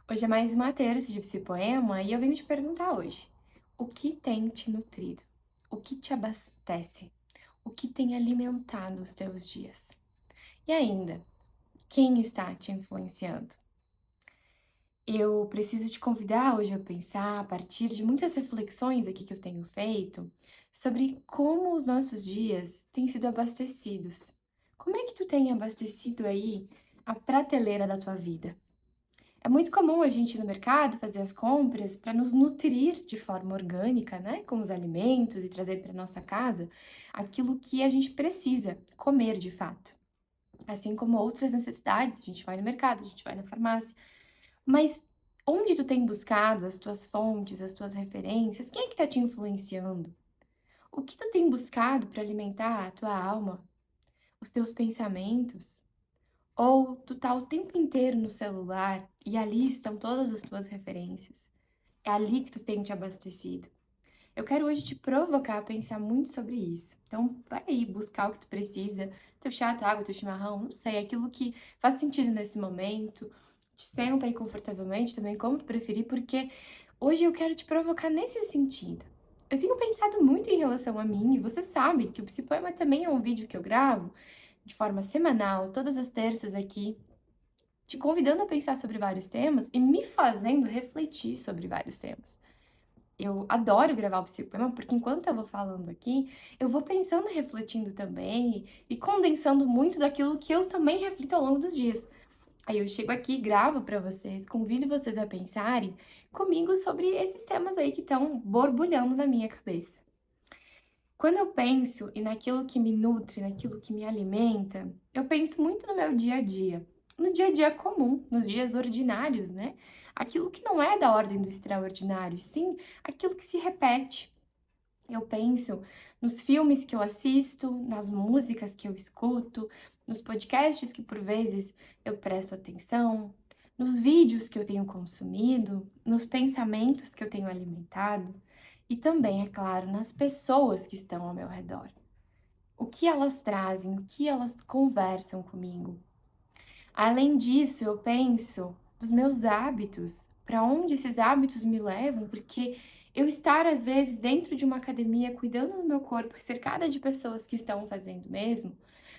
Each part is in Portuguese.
Hoje é mais uma terça de Psipoema e eu venho te perguntar hoje: o que tem te nutrido? O que te abastece? O que tem alimentado os teus dias? E ainda, quem está te influenciando? Eu preciso te convidar hoje a pensar, a partir de muitas reflexões aqui que eu tenho feito, sobre como os nossos dias têm sido abastecidos. Como é que tu tem abastecido aí a prateleira da tua vida? É muito comum a gente ir no mercado fazer as compras para nos nutrir de forma orgânica, né, com os alimentos e trazer para nossa casa aquilo que a gente precisa comer de fato. Assim como outras necessidades, a gente vai no mercado, a gente vai na farmácia. Mas onde tu tem buscado as tuas fontes, as tuas referências? Quem é que está te influenciando? O que tu tem buscado para alimentar a tua alma, os teus pensamentos? Ou tu tá o tempo inteiro no celular e ali estão todas as tuas referências. É ali que tu tem te abastecido. Eu quero hoje te provocar a pensar muito sobre isso. Então, vai aí buscar o que tu precisa, teu chá, tua água, teu chimarrão, não sei, aquilo que faz sentido nesse momento. Te senta aí confortavelmente também, como tu preferir, porque hoje eu quero te provocar nesse sentido. Eu tenho pensado muito em relação a mim, e você sabe que o Psipoema também é um vídeo que eu gravo de forma semanal, todas as terças aqui, te convidando a pensar sobre vários temas e me fazendo refletir sobre vários temas. Eu adoro gravar o Psicopoema, porque enquanto eu vou falando aqui, eu vou pensando e refletindo também, e condensando muito daquilo que eu também reflito ao longo dos dias. Aí eu chego aqui, gravo para vocês, convido vocês a pensarem comigo sobre esses temas aí que estão borbulhando na minha cabeça. Quando eu penso e naquilo que me nutre, naquilo que me alimenta, eu penso muito no meu dia a dia. No dia a dia comum, nos dias ordinários, né? Aquilo que não é da ordem do extraordinário, sim aquilo que se repete. Eu penso nos filmes que eu assisto, nas músicas que eu escuto, nos podcasts que por vezes eu presto atenção, nos vídeos que eu tenho consumido, nos pensamentos que eu tenho alimentado e também, é claro, nas pessoas que estão ao meu redor. O que elas trazem, o que elas conversam comigo. Além disso, eu penso dos meus hábitos, para onde esses hábitos me levam, porque eu estar às vezes dentro de uma academia cuidando do meu corpo, cercada de pessoas que estão fazendo o mesmo,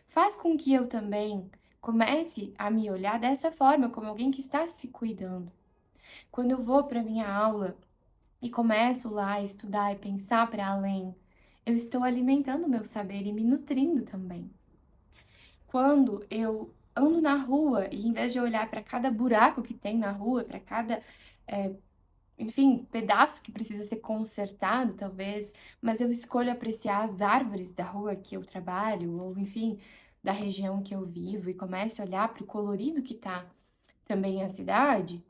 faz com que eu também comece a me olhar dessa forma, como alguém que está se cuidando. Quando eu vou para minha aula e começo lá a estudar e pensar para além, eu estou alimentando o meu saber e me nutrindo também. Quando eu ando na rua e em vez de olhar para cada buraco que tem na rua, para cada, eh, enfim, pedaço que precisa ser consertado, talvez, mas eu escolho apreciar as árvores da rua que eu trabalho, ou enfim, da região que eu vivo, e começo a olhar para o colorido que tá também a cidade,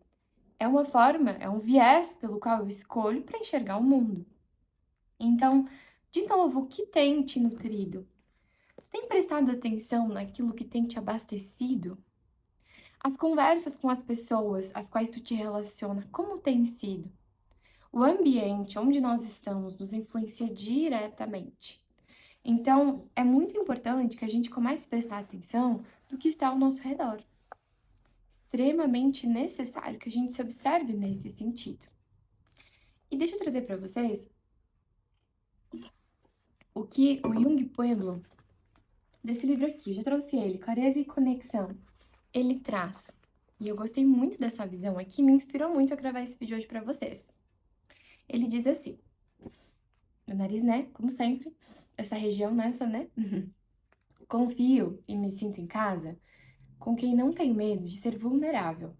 é uma forma, é um viés pelo qual eu escolho para enxergar o mundo. Então, de novo, o que tem te nutrido? Tu tem prestado atenção naquilo que tem te abastecido? As conversas com as pessoas às quais tu te relaciona, como tem sido? O ambiente onde nós estamos nos influencia diretamente. Então, é muito importante que a gente comece a prestar atenção no que está ao nosso redor. Extremamente necessário que a gente se observe nesse sentido. E deixa eu trazer para vocês o que o Jung Pueblo, desse livro aqui, eu já trouxe ele, Clareza e Conexão, ele traz. E eu gostei muito dessa visão aqui, me inspirou muito a gravar esse vídeo hoje para vocês. Ele diz assim: meu nariz, né? Como sempre, essa região nessa, né? Confio e me sinto em casa com quem não tem medo de ser vulnerável,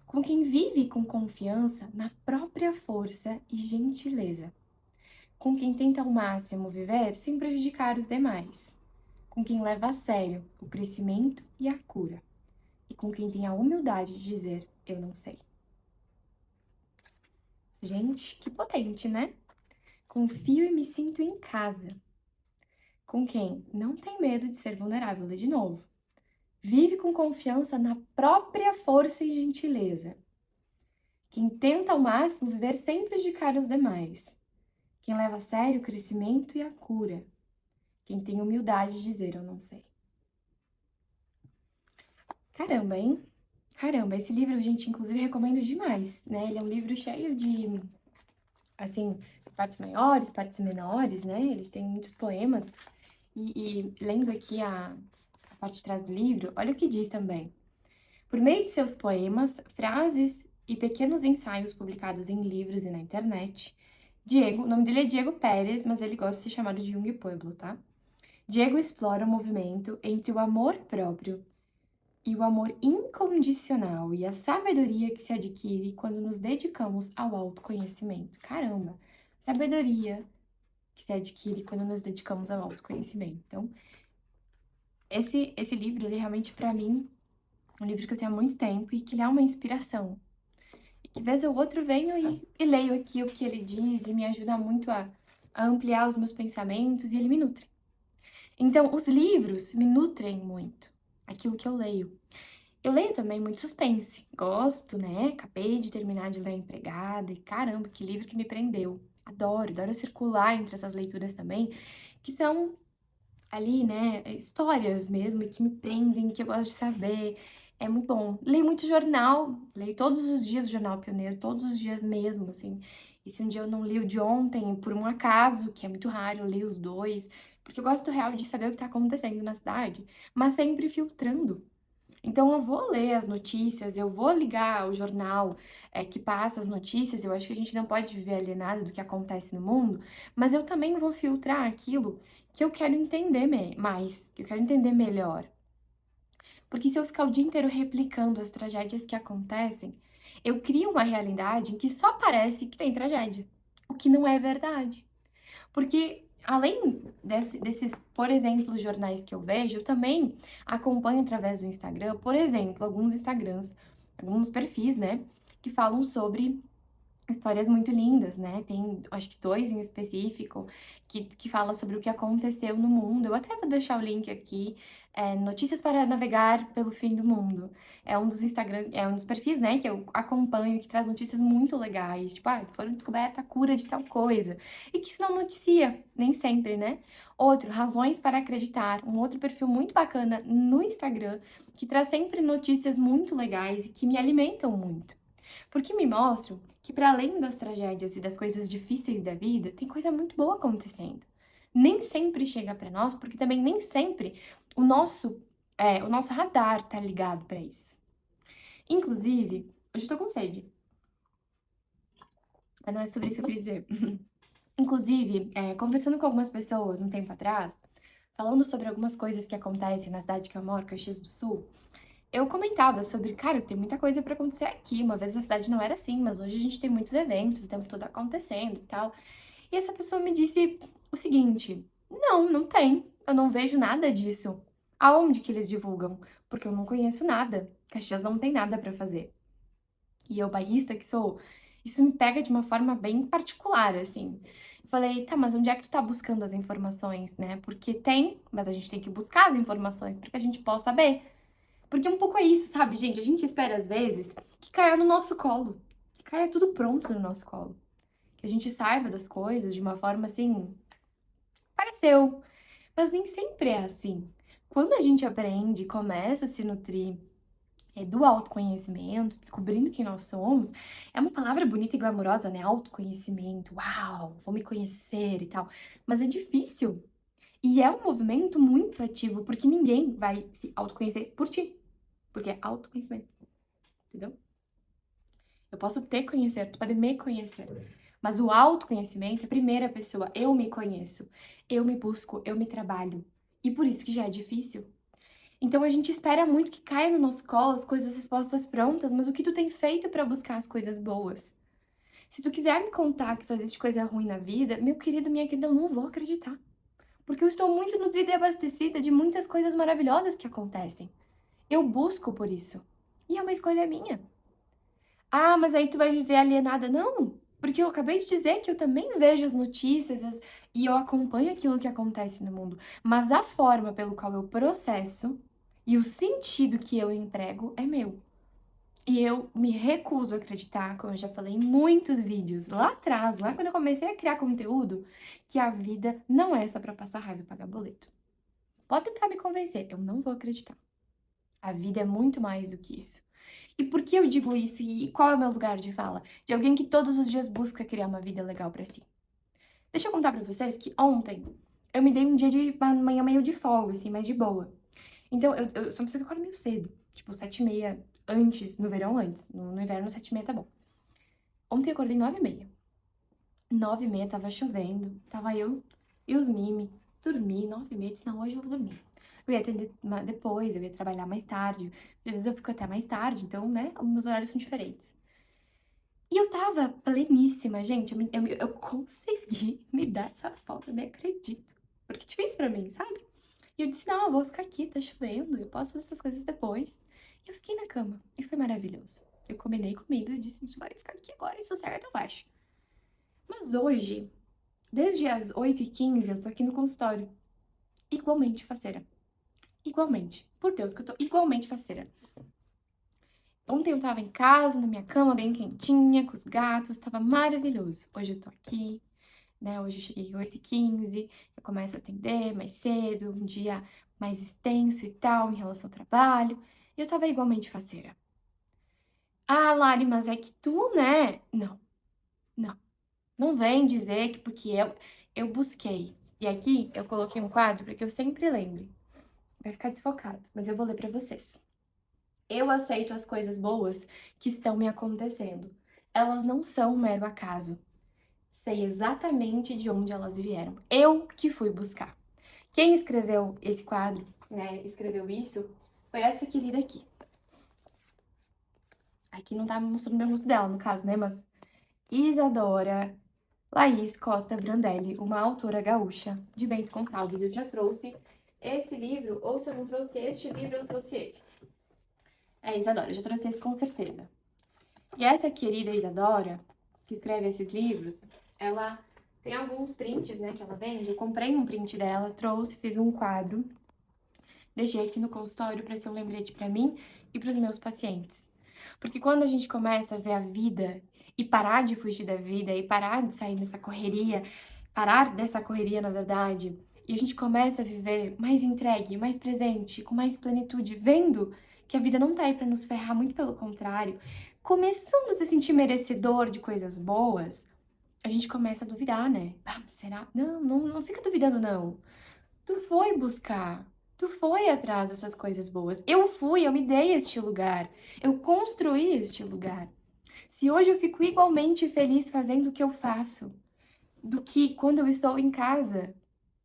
com quem vive com confiança na própria força e gentileza, com quem tenta ao máximo viver sem prejudicar os demais, com quem leva a sério o crescimento e a cura, e com quem tem a humildade de dizer: eu não sei. Gente, que potente, né? Confio e me sinto em casa, com quem não tem medo de ser vulnerável. Lê de novo. Vive com confiança na própria força e gentileza. Quem tenta ao máximo viver sem prejudicar os demais. Quem leva a sério o crescimento e a cura. Quem tem humildade de dizer eu não sei. Caramba, hein? Caramba, esse livro, gente, inclusive recomendo demais, né? Ele é um livro cheio de, assim, partes maiores, partes menores, né? Eles têm muitos poemas. E lendo aqui a parte de trás do livro, olha o que diz também. Por meio de seus poemas, frases e pequenos ensaios publicados em livros e na internet, Diego, o nome dele é Diego Pérez, mas ele gosta de ser chamado de Jung Pueblo, tá? Diego explora o movimento entre o amor próprio e o amor incondicional e a sabedoria que se adquire quando nos dedicamos ao autoconhecimento. Caramba, sabedoria que se adquire quando nos dedicamos ao autoconhecimento. Então, esse livro, ele realmente, para mim, é um livro que eu tenho há muito tempo e que ele é uma inspiração. E que vez ou outra eu venho e leio aqui o que ele diz e me ajuda muito a ampliar os meus pensamentos e ele me nutre. Então, os livros me nutrem muito, aquilo que eu leio. Eu leio também muito suspense. Gosto, né? Acabei de terminar de ler Empregada e caramba, que livro que me prendeu. Adoro circular entre essas leituras também, que são ali, né, histórias mesmo e que me prendem, que eu gosto de saber. É muito bom. Leio muito jornal, leio todos os dias o Jornal Pioneiro, todos os dias mesmo, assim. E se um dia eu não li o de ontem, por um acaso, que é muito raro, eu leio os dois, porque eu gosto real de saber o que tá acontecendo na cidade, mas sempre filtrando. Então eu vou ler as notícias, eu vou ligar o jornal, que passa as notícias, eu acho que a gente não pode viver alienado do que acontece no mundo, mas eu também vou filtrar aquilo que eu quero entender mais, que eu quero entender melhor. Porque se eu ficar o dia inteiro replicando as tragédias que acontecem, eu crio uma realidade em que só parece que tem tragédia, o que não é verdade. Porque além desses, por exemplo, jornais que eu vejo, eu também acompanho através do Instagram, por exemplo, alguns Instagrams, alguns perfis, né, que falam sobre histórias muito lindas, né? Tem, acho que dois em específico, que fala sobre o que aconteceu no mundo. Eu até vou deixar o link aqui, Notícias para Navegar pelo Fim do Mundo. É um dos Instagram, é um dos perfis, né, que eu acompanho, que traz notícias muito legais, tipo, foram descoberta a cura de tal coisa. E que isso não noticia, nem sempre, né? Outro, Razões para Acreditar, um outro perfil muito bacana no Instagram, que traz sempre notícias muito legais e que me alimentam muito. Porque me mostram que, para além das tragédias e das coisas difíceis da vida, tem coisa muito boa acontecendo. Nem sempre chega para nós, porque também nem sempre o nosso radar tá ligado para isso. Inclusive, hoje eu tô com sede, mas não é sobre isso que eu queria dizer. Inclusive, conversando com algumas pessoas um tempo atrás, falando sobre algumas coisas que acontecem na cidade que eu moro, Caxias do Sul, eu comentava sobre, cara, tem muita coisa pra acontecer aqui. Uma vez a cidade não era assim, mas hoje a gente tem muitos eventos o tempo todo acontecendo e tal. E essa pessoa me disse o seguinte: não, não tem. Eu não vejo nada disso. Aonde que eles divulgam? Porque eu não conheço nada. Caxias não tem nada pra fazer. E eu, bairrista que sou, isso me pega de uma forma bem particular, assim. Eu falei, tá, mas onde é que tu tá buscando as informações, né? Porque tem, mas a gente tem que buscar as informações para que a gente possa saber. Porque um pouco é isso, sabe, gente? A gente espera às vezes que caia no nosso colo, que caia tudo pronto no nosso colo. Que a gente saiba das coisas de uma forma assim, pareceu. Mas nem sempre é assim. Quando a gente aprende, começa a se nutrir do autoconhecimento, descobrindo quem nós somos, é uma palavra bonita e glamurosa, né? Autoconhecimento, uau, vou me conhecer e tal. Mas é difícil. E é um movimento muito ativo, porque ninguém vai se autoconhecer por ti. Porque é autoconhecimento, entendeu? Eu posso te conhecer, tu pode me conhecer. Mas o autoconhecimento é a primeira pessoa. Eu me conheço, eu me busco, eu me trabalho. E por isso que já é difícil. Então a gente espera muito que caia no nosso colo as coisas, as respostas prontas, mas o que tu tem feito pra buscar as coisas boas? Se tu quiser me contar que só existe coisa ruim na vida, meu querido, minha querida, eu não vou acreditar. Porque eu estou muito nutrida e abastecida de muitas coisas maravilhosas que acontecem. Eu busco por isso. E é uma escolha minha. Ah, mas aí tu vai viver alienada. Não, porque eu acabei de dizer que eu também vejo as notícias e eu acompanho aquilo que acontece no mundo. Mas a forma pelo qual eu processo e o sentido que eu emprego é meu. E eu me recuso a acreditar, como eu já falei em muitos vídeos lá atrás, lá quando eu comecei a criar conteúdo, que a vida não é só pra passar raiva e pagar boleto. Pode tentar me convencer, eu não vou acreditar. A vida é muito mais do que isso. E por que eu digo isso e qual é o meu lugar de fala? De alguém que todos os dias busca criar uma vida legal pra si. Deixa eu contar pra vocês que ontem eu me dei um dia de uma manhã meio de folga, assim, mais de boa. Então eu sou uma pessoa que acorda meio cedo, tipo 7h30 antes, no verão antes, no inverno 7h30 tá bom. Ontem eu acordei 9h30. 9h30 tava chovendo, tava eu e os Mimi. Dormi, 9h30, disse, não, hoje eu vou dormir. Eu ia atender depois, eu ia trabalhar mais tarde. Às vezes eu fico até mais tarde, então, né, os meus horários são diferentes. E eu tava pleníssima, gente, eu consegui me dar essa folga, eu nem acredito. Porque é difícil pra mim, sabe? E eu disse, não, eu vou ficar aqui, tá chovendo, eu posso fazer essas coisas depois. E eu fiquei na cama, e foi maravilhoso. Eu combinei comigo, eu disse, isso vai ficar aqui agora e sossega eu baixo. Mas hoje, desde as 8h15, eu tô aqui no consultório, igualmente faceira. Igualmente. Por Deus, que eu tô igualmente faceira. Ontem eu tava em casa, na minha cama, bem quentinha, com os gatos, tava maravilhoso. Hoje eu tô aqui, né? Hoje eu cheguei 8h15, eu começo a atender mais cedo, um dia mais extenso e tal, em relação ao trabalho. E eu tava igualmente faceira. Ah, Lari, mas é que tu, né? Não, não. Não vem dizer que porque eu busquei. E aqui eu coloquei um quadro para que eu sempre lembre. Vai ficar desfocado, mas eu vou ler para vocês. Eu aceito as coisas boas que estão me acontecendo. Elas não são um mero acaso. Sei exatamente de onde elas vieram. Eu que fui buscar. Quem escreveu esse quadro, né, escreveu isso, foi essa querida aqui. Aqui não tá mostrando o meu rosto dela, no caso, né, mas Isadora Laís Costa Brandelli, uma autora gaúcha de Bento Gonçalves. Eu já trouxe esse livro, ou se eu não trouxe este livro, eu trouxe esse. É Isadora, eu já trouxe esse com certeza. E essa querida Isadora, que escreve esses livros, ela tem alguns prints, né, que ela vende. Eu comprei um print dela, trouxe, fiz um quadro, deixei aqui no consultório para ser um lembrete para mim e para os meus pacientes. Porque quando a gente começa a ver a vida e parar de fugir da vida e parar de sair dessa correria, parar dessa correria, na verdade, e a gente começa a viver mais entregue, mais presente, com mais plenitude, vendo que a vida não tá aí para nos ferrar, muito pelo contrário, começando a se sentir merecedor de coisas boas, a gente começa a duvidar, né? Ah, será? Não fica duvidando, não. Tu foi buscar, tu foi atrás dessas coisas boas. Eu fui, eu me dei este lugar, eu construí este lugar. Se hoje eu fico igualmente feliz fazendo o que eu faço, do que quando eu estou em casa,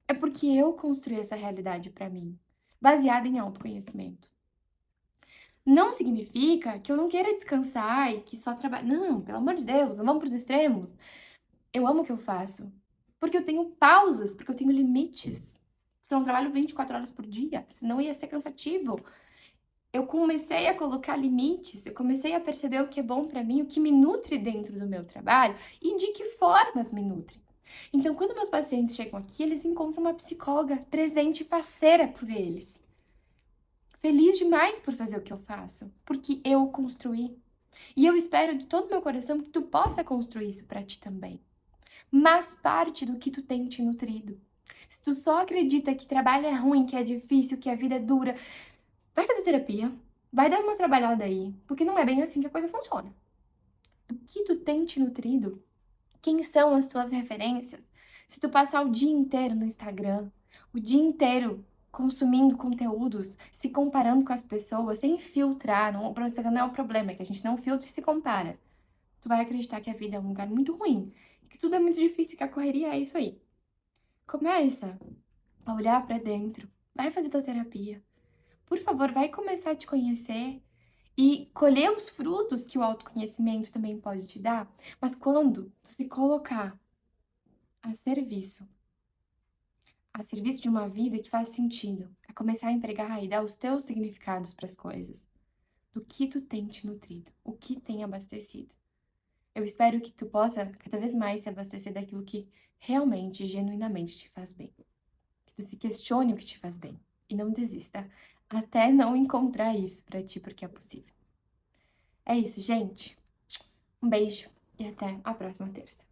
é porque eu construí essa realidade para mim, baseada em autoconhecimento. Não significa que eu não queira descansar e que só trabalho. Não, pelo amor de Deus, não vamos para os extremos. Eu amo o que eu faço, porque eu tenho pausas, porque eu tenho limites. Porque eu não trabalho 24 horas por dia, senão ia ser cansativo. Eu comecei a colocar limites, eu comecei a perceber o que é bom para mim, o que me nutre dentro do meu trabalho e de que formas me nutre. Então, quando meus pacientes chegam aqui, eles encontram uma psicóloga presente e faceira por eles. Feliz demais por fazer o que eu faço, porque eu construí. E eu espero de todo o meu coração que tu possa construir isso para ti também. Mas parte do que tu tem te nutrido. Se tu só acredita que trabalho é ruim, que é difícil, que a vida é dura, vai fazer terapia, vai dar uma trabalhada aí, porque não é bem assim que a coisa funciona. Do que tu tem te nutrido? Quem são as tuas referências? Se tu passar o dia inteiro no Instagram, o dia inteiro consumindo conteúdos, se comparando com as pessoas, sem filtrar, não, o Instagram não é o problema, é que a gente não filtra e se compara. Tu vai acreditar que a vida é um lugar muito ruim, que tudo é muito difícil, que a correria é isso aí. Começa a olhar pra dentro, vai fazer tua terapia. Por favor, vai começar a te conhecer e colher os frutos que o autoconhecimento também pode te dar, mas quando tu se colocar a serviço, a serviço de uma vida que faz sentido, a começar a empregar e dar os teus significados para as coisas, do que tu tem te nutrido, o que tem abastecido. Eu espero que tu possa cada vez mais se abastecer daquilo que realmente, genuinamente te faz bem. Que tu se questione o que te faz bem e não desista até não encontrar isso para ti, porque é possível. É isso, gente. Um beijo e até a próxima terça.